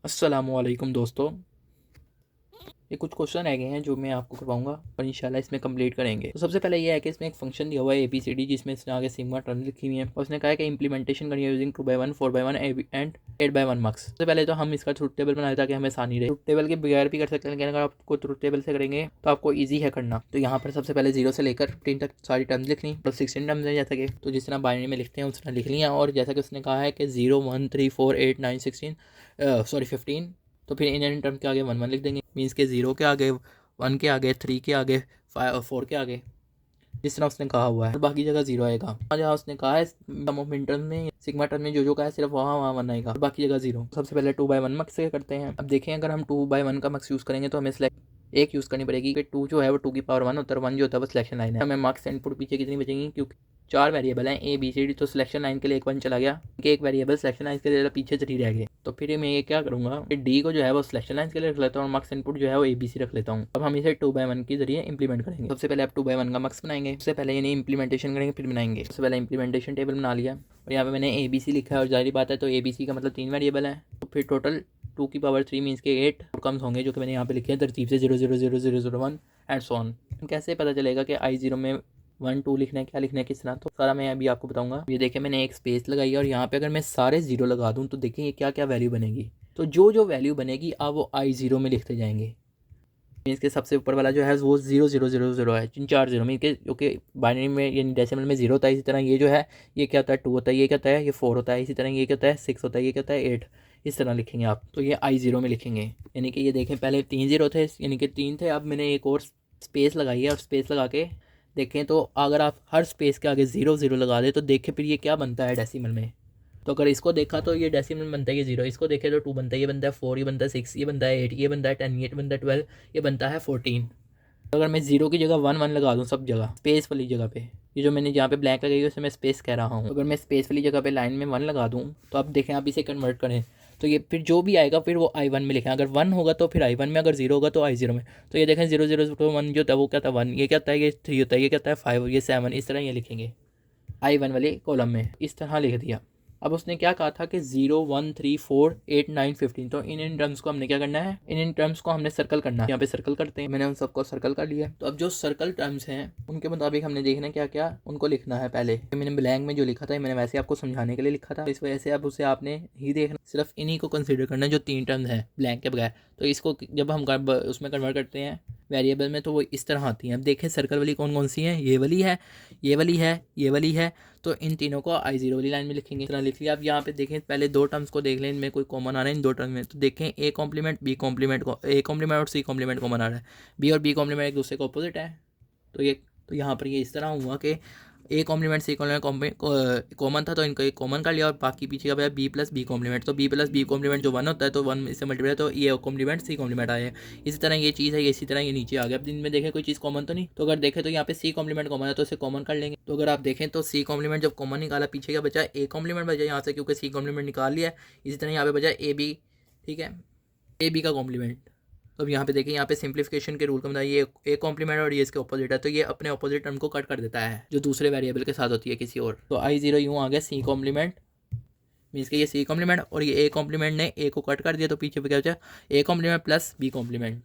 अस्सलामुअलैकुम दोस्तों, ये कुछ क्वेश्चन रह गए हैं जो मैं आपको करवाऊंगा और इंशाल्लाह इसमें कंप्लीट करेंगे। तो सबसे पहले ये है कि इसमें एक फंक्शन दिया हुआ है ABCD, जिसमें इसने आगे सिग्मा टर्म लिखी हुई है और उसने कहा है कि इंप्लीमेंटेशन करनी है यूजिंग 2/1, 4/1 एंड 8/1 मार्क्स। सबसे पहले तो हम इसका ट्रुथ टेबल बनाए ताकि हमें आसानी रहे। ट्रुथ टेबल के बगैर भी कर सकते हैं, लेकिन अगर आपको ट्रुथ टेबल से करेंगे तो आपको ईजी है करना। तो यहाँ पर सबसे पहले 0 से लेकर 15 तक सारी टर्म्स लिख ली, प्लस 16 टर्म्स है जैसा कि, तो जिस तरह बाइनरी में लिखते हैं उस तरह लिख लिया। और जैसा कि उसने कहा है कि 0, 1, 3, 4, 8, 9, 15, तो फिर इन टर्म के आगे 1 1 लिख देंगे। मीन्स के 0 के आगे, 1 के आगे, 3 के आगे, 4 के आगे, जिस तरह उसने कहा हुआ है। और बाकी जगह 0 आएगा। जहाँ उसने कहा है सम ऑफ इंटर्म में, सिग्मा टर्म में जो कहा है सिर्फ वहाँ वहाँ 1 आएगा और बाकी जगह 0। सबसे पहले 2/1 मक्स से करते हैं। अब देखें, अगर हम 2/1 का मक्स यूज़ करेंगे तो हमें सिलेक्ट एक यूज़ करनी पड़ेगी। 2 जो है वो 2 की पावर 1 होता है, 1 जो होता है वो सिलेक्शन लाइन है। हमें मार्क्स इनपुट पीछे कितनी बचेंगी, क्योंकि 4 वेरिएबल हैं ABCD, तो सिलेक्शन लाइन के लिए एक 1 चला गया, एक वेरिएबल सिलेक्शन लाइन के लिए पीछे 3 रह गए। तो फिर मैं ये क्या करूँगा, D को जो है वो सिलेक्शन लाइन के लिए रख लेता हूँ और मार्क्स इनपुट जो है वो ABC रख लेता हूँ। अब हम इसे 2/1 के जरिए इंप्लीमेंट करेंगे। सबसे पहले आप 2/1 का मार्क्स बनाएंगे। सबसे पहले यानी इंप्लीमेंटेशन करेंगे फिर बनाएंगे। सबसे पहले इंप्लीमेंटेशन टेबल बना लिया और यहाँ पे मैंने ABC लिखा है और जाहिर बात है तो ABC का मतलब 3 वेरिएबल है, तो फिर टोटल 2 की पावर 3 मीन्स के 8 आउटकम्स होंगे जो कि मैंने यहाँ पे लिखे हैं तरतीब से 0 0 0 0 0 1 एंड सो ऑन। कैसे पता चलेगा कि I0 में 1 2 लिखना है, क्या लिखना है, किस तरह, तो सारा मैं अभी आपको बताऊंगा। ये देखिए मैंने एक स्पेस लगाई है और यहाँ पे अगर मैं सारे 0 लगा दूँ तो देखिए ये क्या क्या वैल्यू बनेगी। तो जो वैल्यू बनेगी आप वो I0 में लिखते जाएंगे। मीन्स के सबसे ऊपर वाला जो है वो 0 0 0 0 है, 4 0 मीन के जो कि बाइनरी में यानी डेसिमल में 0 होता है। इसी तरह ये जो है ये क्या होता है 2 होता है, ये क्या होता है ये 4 होता है, इसी तरह ये क्या होता है 6 होता है, ये क्या होता है 8। इस तरह लिखेंगे आप, तो ये I0 में लिखेंगे। यानी कि ये देखें पहले 3 0 थे, यानी कि 3 थे, अब मैंने एक और स्पेस लगाई है और स्पेस लगा के देखें तो अगर आप हर स्पेस के आगे 0 0 लगा दें तो देखें फिर ये क्या बनता है डेसिमल में। तो अगर इसको देखा तो ये डेसिमल बनता है ये 0, इसको देखे तो 2 बनता है, ये बनता है 4, ये बनता है 6, ये बनता है 8, ये बनता है 10, ये बनता है 12, ये बनता है 14। तो अगर मैं 0 की जगह 1 1 लगा दूँ सब जगह स्पेस वाली जगह पे, ये जो मैंने जहाँ पे ब्लैंक लगाई है उसे मैं स्पेस कह रहा हूँ, अगर मैं स्पेस वाली जगह पे लाइन में 1 लगा दूँ तो आप देखें आप इसे कन्वर्ट करें तो ये फिर जो भी आएगा फिर वो I1 में लिखें। अगर 1 होगा तो फिर I1 में, अगर 0 होगा तो I0 में। तो ये देखें 0 0 0 1 जो था वो क्या था 1, ये क्या था ये 3 होता है, ये क्या था 5, ये 7, इस तरह ये लिखेंगे I1 वाले कॉलम में, इस तरह लिख दिया। अब उसने क्या कहा था कि 0 1 3 4 8 9 15, तो इन टर्म्स को हमने क्या करना है, इन टर्म्स को हमने सर्कल करना है। यहाँ पे सर्कल करते हैं, मैंने उन सबको सर्कल कर लिया। तो अब जो सर्कल टर्म्स हैं उनके मुताबिक हमने देखना है क्या क्या उनको लिखना है। पहले मैंने ब्लैंक में जो लिखा था मैंने वैसे आपको समझाने के लिए लिखा था, इस वजह से अब उसे आपने ही देखना, सिर्फ इन्हीं को कंसिडर करना है जो 3 टर्म्स हैं ब्लैंक के बगैर। तो इसको जब हम उसमें कन्वर्ट करते हैं वेरिएबल में तो वो इस तरह आती हैं। अब देखें सर्कल वाली कौन कौन सी हैं, ये वाली है, ये वाली है, ये वाली है। तो इन तीनों को I0 वाली लाइन में लिखेंगे। इतना लिख लिया। अब यहाँ पे देखें पहले 2 टर्म्स को देख लें, इनमें कोई कॉमन आ रहा है इन 2 टर्म में, तो देखें A कॉम्प्लीमेंट B कॉम्प्लीमेंट को, A कॉम्प्लीमेंट और C कॉम्प्लीमेंट कॉमन आ रहा है, B और B कॉम्प्लीमेंट एक दूसरे को अपोजिट है। तो यहाँ पर ये इस तरह हुआ कि A complement C complement common था तो इनको एक कॉमन कर लिया और बाकी पीछे का बचा B प्लस B कॉम्प्लीमेंट। तो B प्लस B कॉम्प्लीमेंट जो 1 होता है तो 1 इससे मल्टीप्लाई, तो ये कॉम्प्लीमेंट C कॉम्प्लीमेंट आया है। इसी तरह ये चीज़ है, इसी तरह ये नीचे आ गया। अब इनमें देखें कोई चीज़ कॉमन तो नहीं, तो अगर देखें तो यहाँ पे C कॉम्प्लीमेंट कॉमन है तो इसे कॉमन कर लेंगे। तो अगर आप देखें तो C कॉम्प्लीमेंट जब कॉमन निकाला पीछे का बचा A कॉम्प्लीमेंट बचा यहाँ से, क्योंकि C कॉम्प्लीमेंट निकाल लिया है। इसी तरह यहाँ पे बचा AB, ठीक है, AB का कॉम्प्लीमेंट। तो अब यहाँ पे देखिए, यहाँ पे सिंप्लीफिकेशन के रूल का मतलब ये A कॉम्प्लीमेंट और ये इसके ऑपोजिट है, तो ये अपने ऑपोजिट टर्म को कट कर देता है जो दूसरे वेरिएबल के साथ होती है किसी और। तो I0 यूँ आ गया C कॉम्प्लीमेंट, मीन्स के ये C कॉम्प्लीमेंट और ये A कॉम्प्लीमेंट ने A को कट कर दिया, तो पीछे पे क्या बचा A complement plus B complement.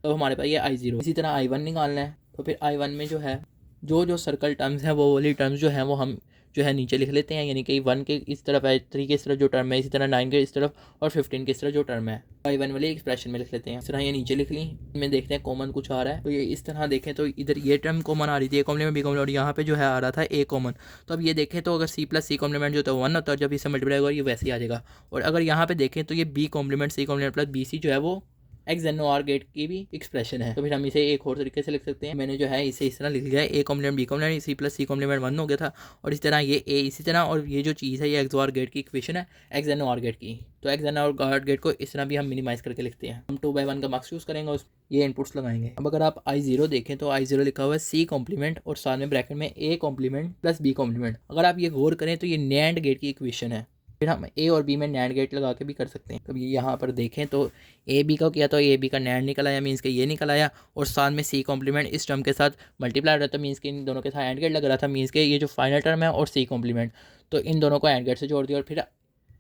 तो हमारे पास ये I0। इसी तरह I1 निकालना है, तो फिर I1 में जो है जो सर्कल टर्म्स हैं वो वाली टर्म्स जो हैं वो हम जो है नीचे लिख लेते हैं। यानी कि 1 के इस तरफ है, 3 के इस तरफ जो टर्म है, इसी तरह 9 के इस तरफ और 15 के इस तरफ जो टर्म है I1 वाली एक्सप्रेशन में लिख लेते हैं। इस तरह ये नीचे लिख ली। इनमें देखते हैं कॉमन कुछ आ रहा है, तो ये इस तरह देखें तो इधर ये टर्म कॉमन आ रही थी A कॉम्प्लीमेंट B कॉम्प्लीमेंट, और यहाँ पे जो है आ रहा था A कॉमन। तो अब ये देखें तो अगर C प्लस C कॉम्प्लीमेंट जो था 1 होता है, जब इसे मल्टीप्लाई होगा ये वैसे ही आ जाएगा। और अगर यहाँ पे देखें तो ये B complement C complement plus BC जो है वो XNOR गेट की भी एक्सप्रेशन है। तो फिर हम इसे एक और तरीके से लिख सकते हैं। मैंने जो है इसे इस तरह लिख लिया है, A complement B complement C plus C complement 1 हो गया था, और इस तरह ये A इसी तरह, और ये जो चीज़ है ये XOR गेट की इक्वेशन है XNOR गेट की। तो XNOR गेट को इस तरह भी हम मिनिमाइज करके लिखते हैं। हम 2/1 का मार्क्स यूज़ करेंगे, उस ये इनपुट्स लगाएंगे। अब अगर आप I0 देखें तो I0 लिखा हुआ है C कॉम्प्लीमेंट और साथ में ब्रैकेट में A complement plus B complement. अगर आप ये गौर करें तो ये NAND गेट की इक्वेशन है। फिर हम A और B में NAND गेट लगा के भी कर सकते हैं। कभी यहाँ पर देखें तो AB का किया तो AB का NAND निकल आया, मीन्स के ये निकल आया, और साथ में C कॉम्प्लीमेंट इस टर्म के साथ मल्टीप्लाई रहता है, मीन्स के इन दोनों के साथ AND गेट लग रहा था, मीन्स के ये जो फाइनल टर्म है और C कॉम्प्लीमेंट, तो इन दोनों को AND गेट से जोड़ दिया और फिर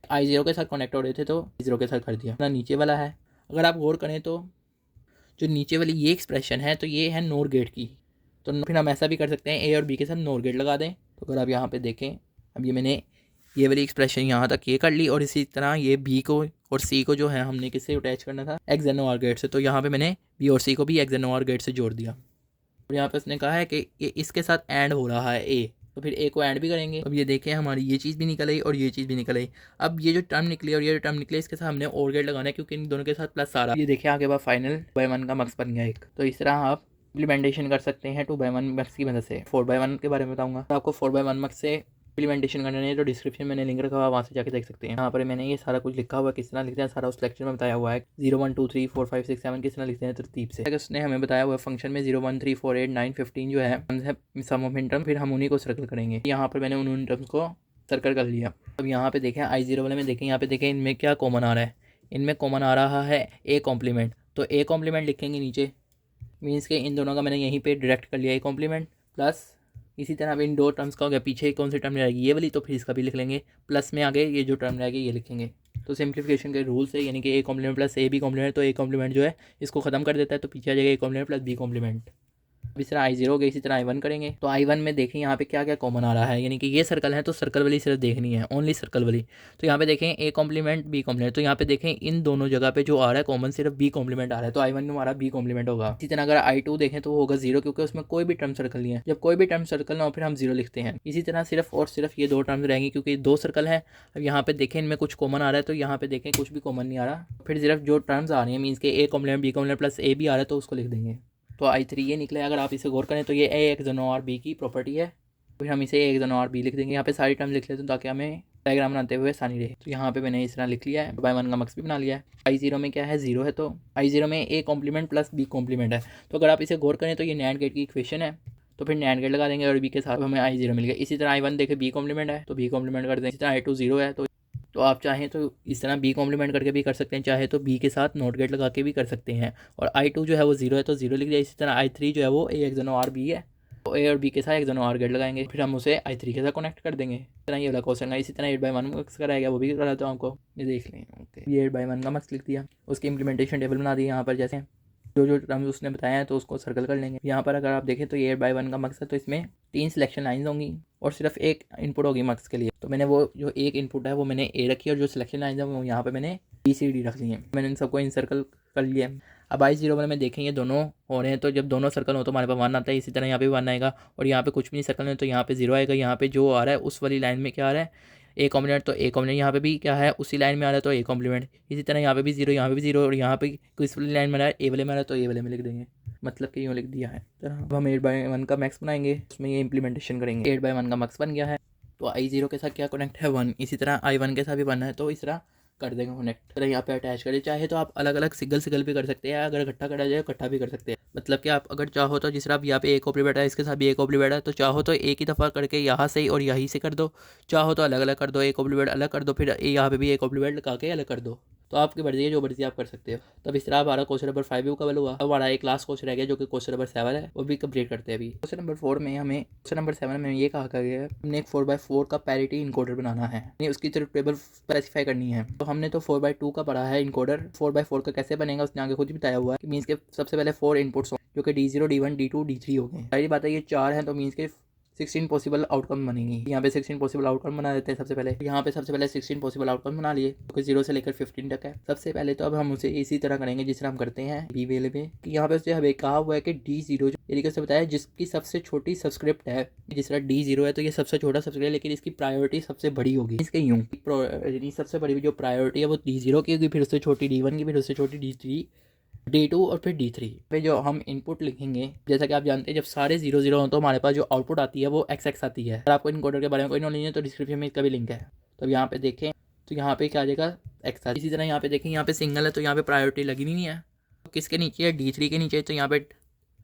i0 के साथ कनेक्ट हो रहे थे तो i0 के साथ कर दिया। अपना नीचे वाला है, अगर आप गौर करें तो जो नीचे वाली ये एक्सप्रेशन है तो ये है नोर गेट की। तो फिर हम ऐसा भी कर सकते हैं, ए और बी के साथ नोर गेट लगा दें। तो अगर आप यहाँ पे देखें, अब ये मैंने ये वाली एक्सप्रेशन यहाँ तक ये कर ली, और इसी तरह ये बी को और सी को जो है हमने किससे अटैच करना था, एक्स एंड ओआर गेट से। तो यहाँ पे मैंने बी और सी को भी एक्स एंड ओआर गेट से जोड़ दिया। और यहाँ पे उसने कहा है कि ये इसके साथ एंड हो रहा है ए, तो फिर ए को ऐड भी करेंगे। अब ये देखें हमारी ये चीज़ भी निकल आई और ये चीज़ भी निकल आई। अब ये जो टर्म निकली और ये जो टर्म निकले इसके साथ हमने और गेट लगाना है, क्योंकि इन दोनों के साथ प्लस आ रहा है। ये देखिए आगे बाद फाइनल 2/1 का मक्स बन गया एक। तो इस तरह आप इम्प्लीमेंटेशन कर सकते हैं 2/1 मक्स की मदद से। 4/1 के बारे में बताऊंगा। तो आपको 4/1 मक्स से इम्प्लीमेंटेशन करना है तो डिस्क्रिप्शन में मैंने लिंक रखा हुआ, वहाँ से जाके देख सकते हैं। यहाँ पर मैंने ये सारा कुछ लिखा हुआ है, किस तरह लिखते हैं सारा उस लेक्चर में बताया हुआ है। 0 1 2 3 4 5 6 7 किस तरह लिखते हैं तरतीब से। उसने हमें बताया हुआ है फंक्शन में 0 1 3 4 8 9 15 जो है सम ऑफ इनटर्म, फिर हम उन्हीं को सर्कल करेंगे। यहाँ पर मैंने उन टर्म्स को सर्कल कर लिया। अब यहाँ पे देखें i0 वाले में देखें, यहाँ पे देखें इनमें क्या कॉमन आ रहा है। इनमें कॉमन आ रहा है ए कॉम्प्लीमेंट, तो ए कॉम्प्लीमेंट लिखेंगे नीचे, मीन्स के इन दोनों का मैंने यहीं पे डायरेक्ट कर लिया ए कॉम्प्लीमेंट प्लस। इसी तरह अब इन दो टर्म्स का हो गया, पीछे कौन सी टर्म रहेगी ये वाली, तो फिर इसका भी लिख लेंगे, प्लस में आगे ये जो टर्म रहेगी ये लिखेंगे। तो सिंप्लीफिकेशन के रूल से, यानी कि A complement plus A B complement, तो ए कॉम्प्लीमेंट जो है इसको खत्म कर देता है, तो पीछे आ जाएगा A complement plus B complement. अब इस तरह i0 हो गया, इसी तरह i1 करेंगे। तो i1 में देखें यहाँ पे क्या क्या कॉमन आ रहा है, यानी कि ये सर्कल है तो सर्कल वाली सिर्फ देखनी है, ओनली सर्कल वाली। तो यहाँ पे देखें a कॉम्प्लीमेंट b कॉम्प्लीमेंट, तो यहाँ पे देखें इन दोनों जगह पे जो आ रहा है कॉमन सिर्फ b कॉम्प्लीमेंट आ रहा है, तो i1 में हमारा b कॉम्प्लीमेंट होगा। इसी तरह अगर i2 देखें तो होगा 0, क्योंकि उसमें कोई भी टर्म सर्कल नहीं है। जब कोई भी टर्म सर्कल ना हो फिर हम 0 लिखते हैं। इसी तरह सिर्फ और सिर्फ ये दो टर्म्स रहेंगी, क्योंकि दो सर्कल है। अब यहाँ पे देखें इनमें कुछ कॉमन आ रहा है, तो यहाँ पे देखें कुछ भी कॉमन नहीं आ रहा, फिर सिर्फ जो टर्म्स आ रही है मीन्स के a complement b complement plus a भी आ रहा है तो उसको लिख देंगे। तो i3 ये निकले। अगर आप इसे गौर करें तो ये a एक्स और b की प्रॉपर्टी है, फिर हम इसे a एक्स और b लिख देंगे। यहाँ पे सारी टर्म लिख लेते हैं ताकि हमें डायग्राम बनाते हुए आसानी रहे। तो यहाँ पे मैंने इस तरह लिख लिया है, 2/1 का मक्स भी बना लिया है। i0 में क्या है, 0 है, तो i0 में a complement plus b complement है। तो अगर आप इसे गौर करें तो ये नैंड गेट की इक्वेशन है, तो फिर नैंड गेट लगा देंगे और b के साथ हमें i0 मिल गया। इसी तरह i1 देखें b कॉम्प्लीमेंट है तो b कॉम्प्लीमेंट कर देंगे। इसी तरह i2 0 है, तो आप चाहें तो इस तरह बी कॉम्प्लीमेंट करके भी कर सकते हैं, चाहे तो बी के साथ नोट गेट लगा के भी कर सकते हैं। और i2 जो है वो 0 है तो 0 लिख दिया। इसी तरह i3 जो है वो a एक्स और b है, तो a और b के साथ एक्स और गेट लगाएंगे, फिर हम उसे i3 के साथ कनेक्ट कर देंगे। इस तरह ये वाला क्वेश्चन है। इसी तरह 8/1 मक्स कराएगा, वो भी कराता हूँ आपको, ये देख लें। ओके, ये 8/1 का मक्स लिख दिया, उसकी इंप्लीमेंटेशन टेबल बना दी। यहाँ पर जैसे जो जो टर्म्स उसने बताया है तो उसको सर्कल कर लेंगे। यहाँ पर अगर आप देखें तो ये 8/1 का मक्स है, तो इसमें 3 सिलेक्शन लाइन्स होंगी और सिर्फ एक इनपुट होगी मक्स के लिए। तो मैंने वो जो एक इनपुट है वो मैंने ए रखी, और जो सिलेक्शन लाइन्स है वो यहाँ पे मैंने BCD रख ली है। मैंने इन सबको इन सर्कल कर लिया। अब i0 में देखें ये दोनों हो रहे हैं, तो जब दोनों सर्कल हो तो हमारे पास 1 आता है। इसी तरह यहाँ पे 1 आएगा, और यहाँ पे कुछ भी नहीं सर्कल है तो यहाँ पे 0 आएगा। यहाँ पे जो आ रहा है उस वाली लाइन में क्या आ रहा है, ए कॉम्प्लीमेंट, तो ए कॉम्प्लीमेंट यहाँ पे भी क्या है उसी लाइन में आ रहा है तो ए कॉम्प्लीमेंट। इसी तरह यहाँ पे भी 0, यहाँ पे भी 0, और यहाँ पे किस वाली लाइन में आ रहा है, ए वाले में आ रहा है तो ए वाले में लिख देंगे। मतलब कि यूँ लिख दिया है। तो अब हम 8/1 का मैक्स बनाएंगे, उसमें ये इंप्लीमेंटेशन करेंगे। 8/1 का मैक्स बन गया है, तो i0 के साथ क्या कनेक्ट है 1, इसी तरह i1 के साथ भी 1 है, तो इस तरह कर देंगे कनेक्ट। तो यहाँ पे अटैच करें, चाहे तो आप अलग अलग सिंगल भी कर सकते हैं, अगर इकट्ठा करा जाए इकट्ठा भी कर सकते हैं। मतलब कि आप अगर चाहो तो जिस तरह आप यहाँ पे एक कॉपी बैठा है इसके साथ भी एक कॉपी बैठा है, तो चाहो तो एक ही दफ़ा करके यहाँ से और यहीं से कर दो, चाहो तो अलग अलग कर दो, एक कॉपी बैठ अलग कर दो, फिर यहाँ पे भी एक कॉपी बैठ लगा के अलग कर दो। तो आपकी मर्जी है, जो मर्जी आप कर सकते हो। तो अब इस तरह हमारा क्वेश्चन नंबर 5 भी कवर हुआ। अब हमारा एक लास्ट क्वेश्चन रह गया जो कि क्वेश्चन नंबर 7 है, वो भी कंप्लीट करते हैं अभी। क्वेश्चन नंबर 4 में हमें, क्वेश्चन नंबर 7 में ये कहा गया है हमने एक 4/4 का पैरिटी इनकोडर बनाना है, नहीं उसकी तरफ टेबल स्पेसिफाई करनी है। तो हमने तो 4/2 का पढ़ा है इनकोडर, 4/4 का कैसे बनेगा उसने आगे खुद ही बताया हुआ है कि मीन्स के सबसे पहले 4 इनपुट्स जो कि D0 D1 D2 D3 हो गए। सारी बात है ये 4 हैं, तो मीन्स के 16 पॉसिबल आउटकम बनेंगी। यहाँ पे 16 पॉसिबल आउटकम बना देते हैं सबसे पहले। यहाँ पे सबसे पहले 16 पॉसिबल आउटकम बना लिए, क्योंकि 0 से लेकर 15 तक है। सबसे पहले तो अब हम उसे इसी तरह करेंगे जिस तरह हम करते हैं बी वेले में, कि यहाँ पे उससे हमें कहा हुआ है कि D0 ये तरीके से बताया जिसकी सबसे छोटी सबस्क्रिप्ट है। जिस तरह D0 है तो ये सबसे छोटा सबस्क्रिप्ट है, लेकिन इसकी प्रायोरिटी सबसे बड़ी होगी। इसके यूँ सबसे बड़ी जो प्रायोरिटी है वो D0 की होगी, फिर उससे छोटी D1 की, फिर उससे छोटी D3 D2 और फिर D3 पे जो हम इनपुट लिखेंगे। जैसा कि आप जानते हैं जब सारे 0 0 हो तो हमारे पास जो आउटपुट आती है वो XX आती है। अगर आपको इनकोडर के बारे में कोई नॉलेज नहीं है तो डिस्क्रिप्शन में इसका भी लिंक है। तो यहाँ पे देखें तो यहाँ पे क्या आ जाएगा X। इसी तरह यहाँ पे देखें यहाँ पे सिंगल है तो यहाँ पे प्रायोरिटी लगी नहीं है, तो किसके नीचे है D3 के नीचे, तो यहाँ पे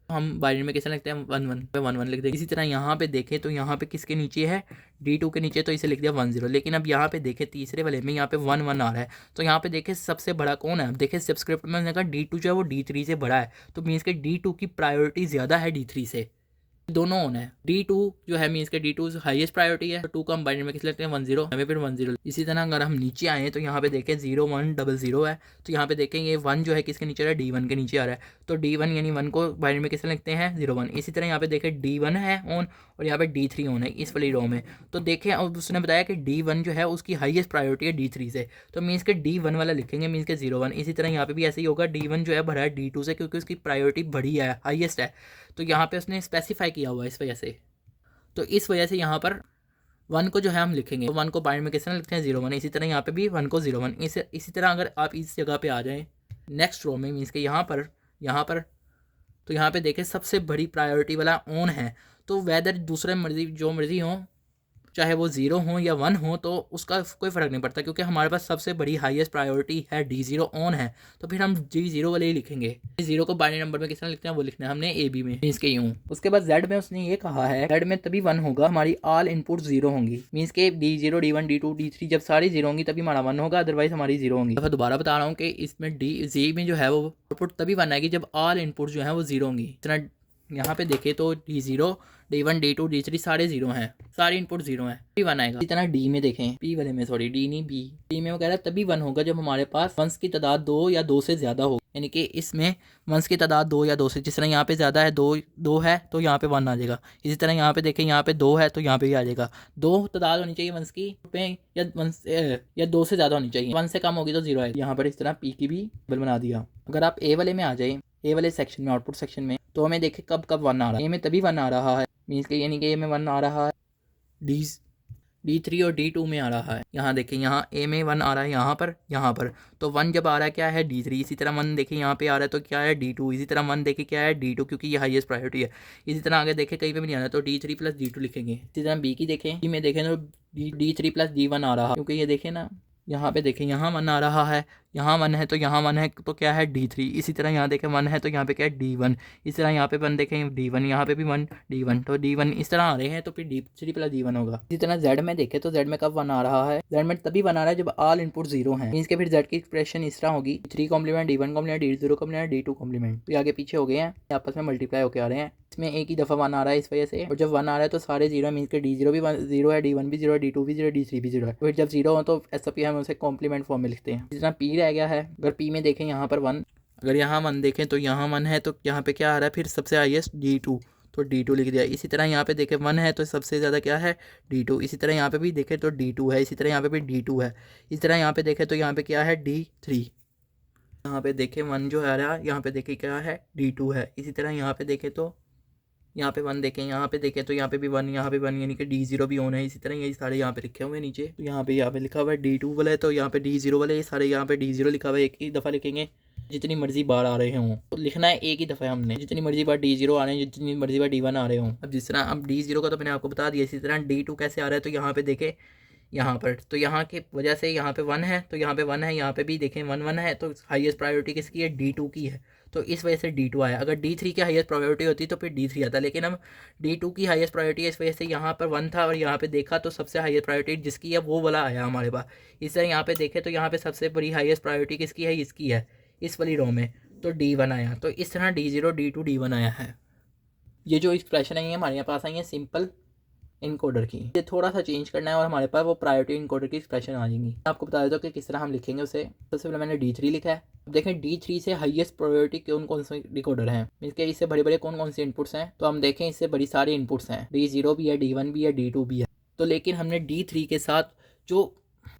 हम बाइनरी में कैसे लिखते हैं 1 1 पे 1 1 लिख देंगे। इसी तरह यहाँ पे देखें तो यहाँ पे किसके नीचे है D2 के नीचे, तो इसे लिख दिया 1 0। लेकिन अब यहाँ पे देखें तीसरे वाले में यहाँ पे 1 1 आ रहा है, तो यहाँ पे देखें सबसे बड़ा कौन है। अब देखें सबस्क्रिप्ट में कहा D2 जो है वो D3 से बड़ा है, तो मीन्स के D2 की प्रायोरिटी ज़्यादा है D3 से। दोनों ऑन है। D2 जो है मीन्स के D2 हाईएस्ट प्रायोरिटी है, तो 2 को हम बाइनरी में किस लेते हैं 10, हमें फिर 10। इसी तरह अगर हम नीचे आए तो यहाँ पे देखें 0100 है, तो यहाँ पे देखें ये 1 जो है किसके नीचे आ रहा है, D1 के नीचे आ रहा है, तो D1 यानी 1 को बाइनरी में किस लिखते हैं 01। इसी तरह यहाँ पे देखें D1 है ऑन और यहाँ पे D3 ऑन है इस वाली रो में। तो देखें अब उसने बताया कि D1 जो है उसकी हाईएस्ट प्रायोरिटी है D3 से, तो मीन्स के D1 वाला लिखेंगे मीन्स के 01। इसी तरह यहाँ पे भी ऐसे ही होगा, D1 जो है भरा है D2 से क्योंकि उसकी प्रायोरिटी बड़ी है, हाईएस्ट है, तो यहाँ पे उसने स्पेसिफाई किया हुआ है इस वजह से। तो इस वजह से यहाँ पर 1 को जो है हम लिखेंगे, तो 1 को बाइंड में किसने लिखते हैं 01। इसी तरह यहाँ पे भी 1 को 01। इसी तरह अगर आप इस जगह पे आ जाएं नेक्स्ट रो में मीन्स के यहाँ पर तो यहाँ पे देखें सबसे बड़ी प्रायोरिटी वाला ऑन है, तो वेदर दूसरे मर्जी जो मर्जी हो, चाहे वो 0 हो या 1 हो, तो उसका कोई फ़र्क नहीं पड़ता क्योंकि हमारे पास सबसे बड़ी हाईएस्ट प्रायोरिटी है D0 ऑन है, तो फिर हम D0 वाले ही लिखेंगे। D0 को बाइनरी नंबर में किस तरह लिखते हैं वो लिखना है हमने AB में मीन्स के यूँ। उसके बाद Z में उसने ये कहा है Z में तभी 1 होगा हमारी ऑल इनपुट 0 होंगी, मीन्स के D0 D1 D2 D3 जब सारी 0 होंगी तभी हमारा 1 होगा, अदरवाइज हमारी 0 होंगी। तो दोबारा बता रहा हूँ कि इसमें Z में जो है वो आउटपुट तभी 1 आएगी जब ऑल इनपुट जो है वो 0 होंगी। इस तरह यहाँ पे देखें तो D0 D1 D2 D3 सारे 0 हैं, सारे इनपुट 0 हैं, तभी 1 आएगा। इतना D में देखें, P वाले में सॉरी D नहीं B में वो कह रहा है तभी 1 होगा जब हमारे पास वंस की तादाद 2 या 2 से ज़्यादा हो, यानी कि इसमें वंस की तादाद 2 या 2 से, जिस तरह यहाँ पे ज़्यादा है 2 है तो यहाँ पे 1 आ जाएगा। इसी तरह यहाँ पे देखें यहाँ पे 2 है तो यहाँ पे भी आ जाएगा। 2 तादाद होनी चाहिए वंस की पे या 2 से ज़्यादा होनी चाहिए, 1 से कम होगी तो 0 है। यहाँ पर इस तरह P की भी टेबल बना दिया। अगर आप A वाले में आ जाए, ए वाले सेक्शन में आउटपुट सेक्शन में, तो हमें देखें कब 1 आ रहा है। ए में तभी 1 आ रहा है मीन्स के यानी कि ए में 1 आ रहा है, D3 और D2 में आ रहा है। यहाँ देखें यहाँ ए में 1 आ रहा है यहाँ पर तो 1 जब आ रहा है क्या है D3। इसी तरह 1 देखें यहाँ पे आ रहा है तो क्या है D2। इसी तरह 1 देखें क्या है D2 क्योंकि ये हाईएस्ट प्रायोरिटी है। इसी तरह आगे देखें कहीं पे भी नहीं आ रहा तो D3 प्लस D2 लिखेंगे। इसी तरह B की देखें, B में देखें तो D3 प्लस D1 आ रहा है क्योंकि ये देखें ना यहाँ पे देखें यहाँ 1 आ रहा है, यहाँ 1 है तो यहाँ 1 है तो क्या है D3। इसी तरह यहाँ देखें 1 है तो यहाँ पे क्या है D1। इस तरह यहाँ पे 1 देखें D1, यहाँ पे भी 1 D1, तो D1 इस तरह आ रहे हैं तो फिर D3 प्लस D1 होगा। इसी तरह Z में देखें तो Z में कब 1 आ रहा है, Z में तभी 1 आ रहा है जब ऑल इनपुट 0 है, मीन्स के फिर Z की एक्सप्रेशन इस तरह होगी 3 complement D1 complement D0 complement D2 complement. तो आगे पीछे हो गए हैं, आपस में मल्टीप्लाई होकर आ रहे हैं। इसमें एक ही दफ़ा 1 आ रहा है इस वजह से, और जब 1 आ रहा है तो सारे 0 मीन्स के D0 भी 0 है, D1 भी 0 है, D2 भी 0 है, D3 भी 0 है। फिर जब 0 हो तो SOP हम उसे कॉम्प्लीमेंट फॉर्म में लिखते हैं। इस तरह P रह गया है। अगर P में देखें यहाँ पर 1, अगर यहाँ 1 देखें तो यहाँ 1 है तो यहाँ पे क्या आ रहा है फिर सबसे हाईएस्ट D2, तो D2 लिख दिया। इसी तरह यहाँ पे देखें 1 है तो सबसे ज़्यादा क्या है D2। इसी तरह यहाँ पे भी देखें तो D2 है, इसी तरह यहाँ पे भी D2 है। इसी तरह यहाँ पे देखें तो यहाँ पे क्या है D3। यहाँ पे देखें 1 जो आ रहा है यहाँ पे देखें क्या है D2 है। इसी तरह यहाँ पे देखें तो यहाँ पे 1 देखें, यहाँ पे देखें तो यहाँ पे भी 1, यहाँ पे 1 यानी कि D0 भी ऑन है। इसी तरह यही सारे यहाँ पे लिखे हुए हैं नीचे, तो यहाँ पे लिखा हुआ है D2 वाला है तो यहाँ पे D0 वाले, ये सारे यहाँ पे D0 लिखा हुआ है। एक ही दफ़ा लिखेंगे, जितनी मर्जी बार आ रहे हों तो लिखना है एक ही दफ़ा हमने, जितनी मर्जी बार D0 आ रहे हैं, जितनी मर्जी बार D1 आ रहे हों। अब जिस तरह अब D0 का तो मैंने आपको बता दिया। इसी तरह D2 कैसे आ रहा है तो यहाँ पे देखें, यहाँ पर तो यहाँ की वजह से यहाँ पे 1 है तो यहाँ पे 1 है, यहाँ पे भी देखें 1 1 है तो हाईएस्ट प्रायोरिटी किसकी है D2 की है, तो इस वजह से D2 आया। अगर D3 की हाईएस्ट प्रायोरिटी होती तो फिर D3 आता, लेकिन अब D2 की हाईएस्ट प्रायोरिटी है इस वजह से यहाँ पर 1 था और यहाँ पे देखा तो सबसे हाईएस्ट प्रायोरिटी जिसकी है वो वाला आया हमारे पास। इस तरह यहाँ पे देखें तो यहाँ पे सबसे बड़ी हाईएस्ट प्रायोरिटी किसकी है, इसकी है, इस वाली रो में, तो D1 आया। तो इस तरह D0 D2 D1 आया है। ये जो एक्सप्रेशन है ये हमारे पास आई है सिंपल इनकोडर की, ये थोड़ा सा चेंज करना है और हमारे पास वो प्रायोरिटी इनकोडर की एक्सप्रेशन आ जाएंगी। आपको बता देता हूँ कि किस तरह हम लिखेंगे उसे। सबसे पहले मैंने D3 लिखा है। अब देखें D3 से हाईएस्ट प्रायोरिटी कौन से डिकोडर हैं, मीन्स के इससे बड़े बड़े कौन से इनपुट्स हैं, तो हम देखें इससे बड़ी सारे इनपुट्स हैं, D0 भी है, D1 भी है, D2 भी है। तो लेकिन हमने D3 के साथ जो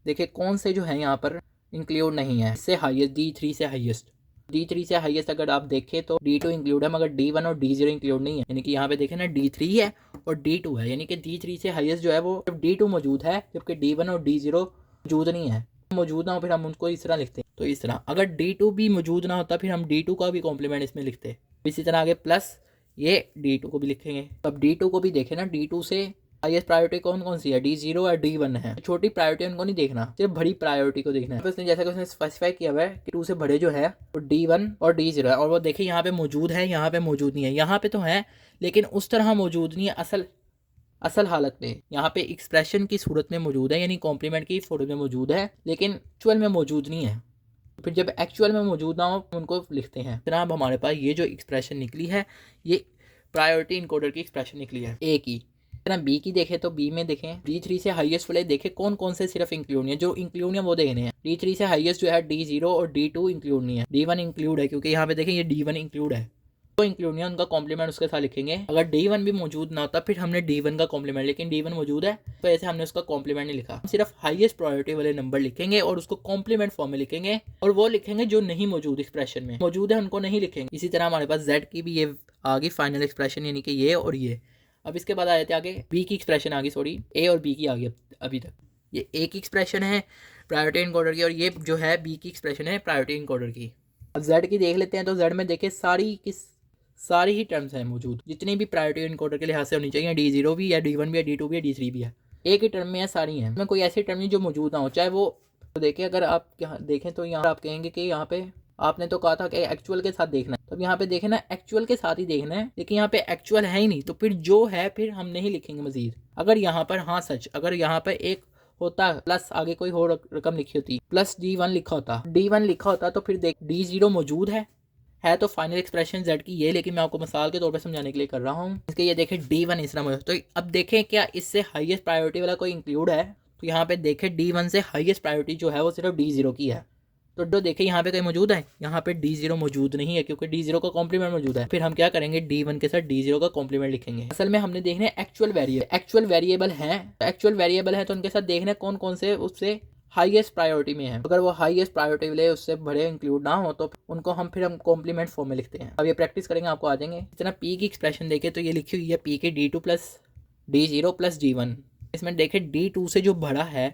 देखे कौन से जो है यहाँ पर इंक्लूड नहीं है, इससे हाईएस्ट D3 से हाईएस्ट, D3 से हाईएस्ट अगर आप देखें तो D2 इंक्लूड है मगर D1 और D0 इंक्लूड नहीं है। यानी कि यहाँ पे देखें ना D3 है और D2 है, यानी कि D3 से हाईएस्ट जो है वो D2 मौजूद है जबकि D1 और D0 मौजूद नहीं है। मौजूद ना हो फिर हम उनको इस तरह लिखते हैं। तो इस तरह अगर D2 भी मौजूद ना होता फिर हम D2 का भी कॉम्प्लीमेंट इसमें लिखते। इसी तरह आगे प्लस ये D2 को भी लिखेंगे। अब D2 को भी देखें ना, D2 से हाईएस्ट प्रायोरिटी कौन सी है, D0 और D1 है। छोटी प्रायोरिटी उनको नहीं देखना, सिर्फ बड़ी प्रायोरिटी को देखना है। तो उसने जैसा कि उसने स्पेसिफाई किया हुआ है कि 2 से बड़े जो है वो D1 और D0 है, और वो देखिए यहाँ पे मौजूद है, यहाँ पे मौजूद नहीं है। यहाँ पे तो है लेकिन उस तरह मौजूद नहीं है असल हालत में। यहाँ पे एक्सप्रेशन की सूरत में मौजूद है, यानी कॉम्प्लीमेंट की सूरत में मौजूद है लेकिन एक्चुअल में मौजूद नहीं है। फिर जब एक्चुअल में मौजूद ना हो उनको लिखते हैं। जनाब हमारे पास ये जो एक्सप्रेशन निकली है ये प्रायोरिटी इनकोडर की एक्सप्रेशन निकली है ए की। ना बी की देखें तो बी में देखें D3 से हाईएस्ट वाले देखें कौन कौन से सिर्फ इंक्लूड नहीं है, जो इंक्लूड है वो देखने हैं। D3 से हाईएस्ट जो है D0 और D2 इंक्लूड नहीं है, D1 इंक्लूड है, क्योंकि यहाँ पे देखें ये D1 इंक्लूड है, तो इंक्लूड नहीं है, उनका कॉम्प्लीमेंट उसके साथ लिखेंगे। अगर D1 भी मौजूद ना होता फिर हमने D1 का कॉम्प्लीमेंट, लेकिन D1 मौजूद है तो ऐसे हमने उसका कॉम्प्लीमेंट नहीं लिखा, सिर्फ हाईएस्ट प्रायोरिटी वाले नंबर लिखेंगे और उसको कॉम्प्लीमेंट फॉर्म में लिखेंगे, और वो लिखेंगे जो नहीं मौजूद एक्सप्रेशन में, मौजूद है उनको नहीं लिखेंगे। इसी तरह हमारे पास Z की भी ये आ गई फाइनल एक्सप्रेशन, यानी कि ये और ये। अब इसके बाद आ जाते हैं आगे बी की एक्सप्रेशन आ गई, सॉरी ए और बी की आ गई अभी तक। ये ए की एक्सप्रेशन है प्रायोरिटी इनकोडर की, और ये जो है बी की एक्सप्रेशन है प्रायोरिटी इनकोडर की। अब जेड की देख लेते हैं, तो जेड में देखें सारी ही टर्म्स हैं मौजूद, जितनी भी प्रायोरिटी इनकोडर के लिहाज से होनी चाहिए, D0 भी है, D1 भी है, D2 भी है, D3 भी है, एक ही टर्म में है, सारी हैं। में कोई ऐसी टर्म नहीं जो मौजूद ना हो, चाहे वो तो देखें, अगर आप यहाँ देखें तो यहाँ आप कहेंगे कि यहाँ पे आपने तो कहा था कि एक्चुअल के साथ देखना है, तो यहाँ पे देखें ना एक्चुअल के साथ ही देखना है, लेकिन यहाँ पे एक्चुअल है ही नहीं, तो फिर जो है फिर हम नहीं लिखेंगे मजीद। अगर यहाँ पर हाँ सच, अगर यहाँ पर एक होता प्लस आगे कोई और रकम लिखी होती, प्लस D1 लिखा होता, तो फिर देख D0 मौजूद है तो फाइनल एक्सप्रेशन Z की ये, लेकिन मैं आपको मिसाल के तौर पे समझाने के लिए कर रहा हूँ। इसके ये देखें D1 इस तरह मौजूद, तो अब देखें क्या इससे हाईएस्ट प्रायोरिटी वाला कोई इंक्लूड है, तो यहाँ पे देखें D1 से हाईएस्ट प्रायोरिटी जो है वो सिर्फ D0 की है, तो जो देखें यहाँ पे कहीं मौजूद है, यहाँ पे D0 मौजूद नहीं है, क्योंकि D0 का कॉम्प्लीमेंट मौजूद है। फिर हम क्या करेंगे, D1 के साथ D0 का कॉम्प्लीमेंट लिखेंगे। असल में हमने देखना है एक्चुअल वेरिएबल है, तो उनके साथ देखना है कौन कौन से उससे हाईएस्ट प्रायोरिटी में है। अगर वो हाईएस्ट प्रायोरिटी वाले उससे बड़े इंक्लूड ना हो तो उनको हम कॉम्प्लीमेंट फॉर्म में लिखते हैं। अब ये प्रैक्टिस करेंगे, आपको आ जाएंगे। इतना पी की एक्सप्रेशन देखें तो ये लिखी हुई है पी के D2 plus D0 plus D1। इसमें देखें D2 से जो बड़ा है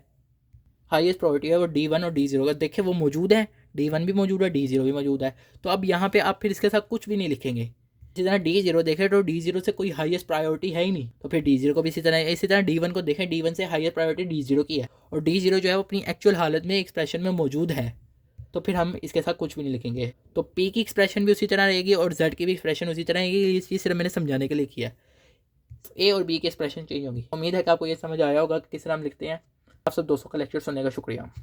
हाईएस्ट प्रायोरिटी है वो D1 और D0 का, देखें वो मौजूद है, D1 भी मौजूद है, D0 भी मौजूद है, तो अब यहाँ पे आप फिर इसके साथ कुछ भी नहीं लिखेंगे। इसी तरह D0 देखें तो D0 से कोई हाईएस्ट प्रायोरिटी है ही नहीं, तो फिर D0 को भी इसी तरह D1 को देखें, D1 से हाईएस्ट प्रायोरिटी D0 की है, और D0 जो है वो अपनी एक्चुअल हालत में एक्सप्रेशन में मौजूद है, तो फिर हम इसके साथ कुछ भी नहीं लिखेंगे। तो P की एक्सप्रेशन भी उसी तरह रहेगी और Z की भी एक्सप्रेशन उसी तरह रहेगी। इस चीज़ सिर्फ मैंने समझाने के लिए किया। ए और बी की एक्सप्रेशन चेंज होगी। उम्मीद है कि आपको ये समझ आया होगा कि किस तरह हम लिखते हैं। आप सब दोस्तों का लेक्चर सुनने का शुक्रिया।